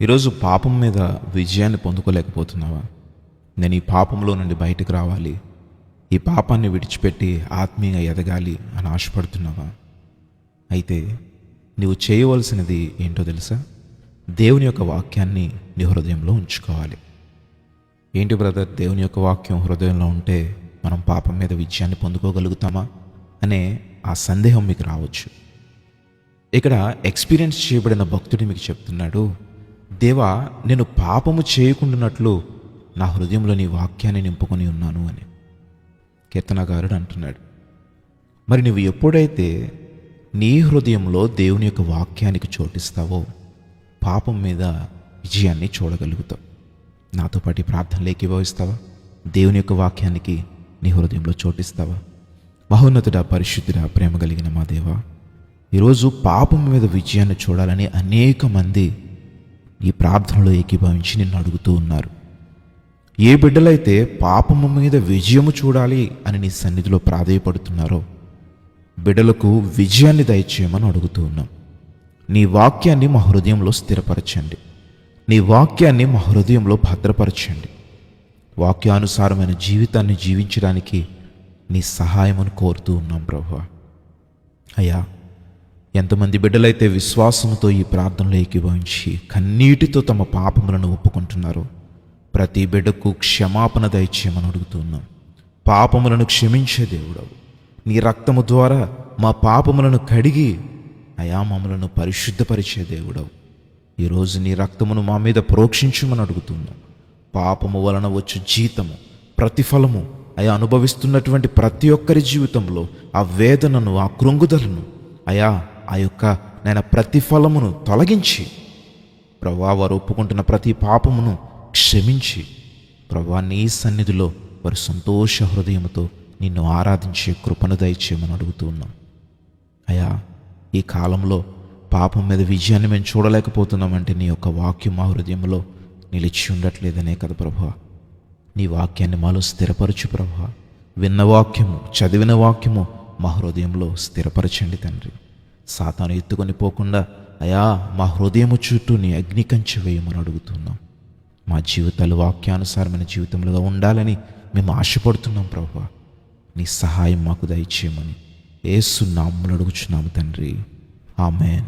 ఈరోజు పాపం మీద విజయాన్ని పొందుకోలేకపోతున్నావా? నేను ఈ పాపంలో నుండి బయటకు రావాలి, ఈ పాపాన్ని విడిచిపెట్టి ఆత్మీయంగా ఎదగాలి అని ఆశపడుతున్నావా? అయితే నువ్వు చేయవలసినది ఏంటో తెలుసా? దేవుని యొక్క వాక్యాన్ని నీ హృదయంలో ఉంచుకోవాలి. ఏంటి బ్రదర్, దేవుని యొక్క వాక్యం హృదయంలో ఉంటే మనం పాపం మీద విజయాన్ని పొందుకోగలుగుతామా అనే ఆ సందేహం మీకు రావచ్చు. ఇక్కడ ఎక్స్పీరియన్స్ చేయబడిన భక్తుడు మీకు చెప్తున్నాడు, దేవా, నేను పాపము చేయకుండానట్లు నా హృదయంలో నీ వాక్యాన్ని నింపుకొని ఉన్నాను అని కీర్తనకారుడు అంటున్నాడు. మరి నువ్వు ఎప్పుడైతే నీ హృదయంలో దేవుని యొక్క వాక్యానికి చోటిస్తావో పాపం మీద విజయాన్ని చూడగలుగుతావు. నాతో పాటు ప్రార్థనలు ఏకీభవిస్తావా? దేవుని యొక్క వాక్యానికి నీ హృదయంలో చోటిస్తావా? మహోన్నతుడా, పరిశుద్ధుడా, ప్రేమ కలిగిన మా దేవా, ఈరోజు పాపం మీద విజయాన్ని చూడాలని అనేక మంది ఈ ప్రార్థనలో ఏకీభవించి నిన్ను అడుగుతూ ఉన్నారు. ఏ బిడ్డలైతే పాపము మీద విజయము చూడాలి అని నీ సన్నిధిలో ప్రాధేయపడుతున్నారో బిడ్డలకు విజయాన్ని దయచేయమని అడుగుతూ ఉన్నాం. నీ వాక్యాన్ని మా హృదయంలో స్థిరపరచండి, నీ వాక్యాన్ని మా హృదయంలో భద్రపరచండి. వాక్యానుసారమైన జీవితాన్ని జీవించడానికి నీ సహాయమును కోరుతూ ఉన్నాం ప్రభువా. అయ్యా, ఎంతమంది బిడ్డలైతే విశ్వాసంతో ఈ ప్రార్థనలో ఏకీభవించి కన్నీటితో తమ పాపములను ఒప్పుకుంటున్నారో ప్రతి బిడ్డకు క్షమాపణ దయచేయమని అడుగుతున్నాం. పాపములను క్షమించే దేవుడవు, నీ రక్తము ద్వారా మా పాపములను కడిగి అయా మమ్మలను పరిశుద్ధపరిచే దేవుడవు. ఈరోజు నీ రక్తమును మా మీద ప్రోక్షించమని అడుగుతున్నాం. పాపము వలన వచ్చు జీతము, ప్రతిఫలము అయా అనుభవిస్తున్నటువంటి ప్రతి ఒక్కరి జీవితంలో ఆ వేదనను, ఆ కృంగుదలను అయా ఆ యొక్క నేను ప్రతిఫలమును తొలగించి ప్రభువా, వారు ఒప్పుకుంటున్న ప్రతి పాపమును క్షమించి ప్రభువా, నీ సన్నిధిలో వారు సంతోష హృదయముతో నిన్ను ఆరాధించే కృపను దయచేయమని అడుగుతూ ఉన్నాం. అయా, ఈ కాలంలో పాపం మీద విజయాన్ని మేము చూడలేకపోతున్నామంటే నీ యొక్క వాక్యం మా హృదయంలో నిలిచి ఉండట్లేదనే కదా ప్రభువా. నీ వాక్యాన్ని మాలో స్థిరపరచు ప్రభువా. విన్న వాక్యము, చదివిన వాక్యము మా హృదయంలో స్థిరపరచండి తండ్రి. సాతాను ఎత్తుకొని పోకుండా అయా మా హృదయము చుట్టూ నీ అగ్ని కంచె వేయమని అడుగుతున్నాం. మా జీవితాలు వాక్యానుసారమైన జీవితంలో ఉండాలని మేము ఆశపడుతున్నాం ప్రభువా. నీ సహాయం మాకు దయచేయమని యేసు నామములో అడుగుచున్నాము తండ్రి. ఆమేన్.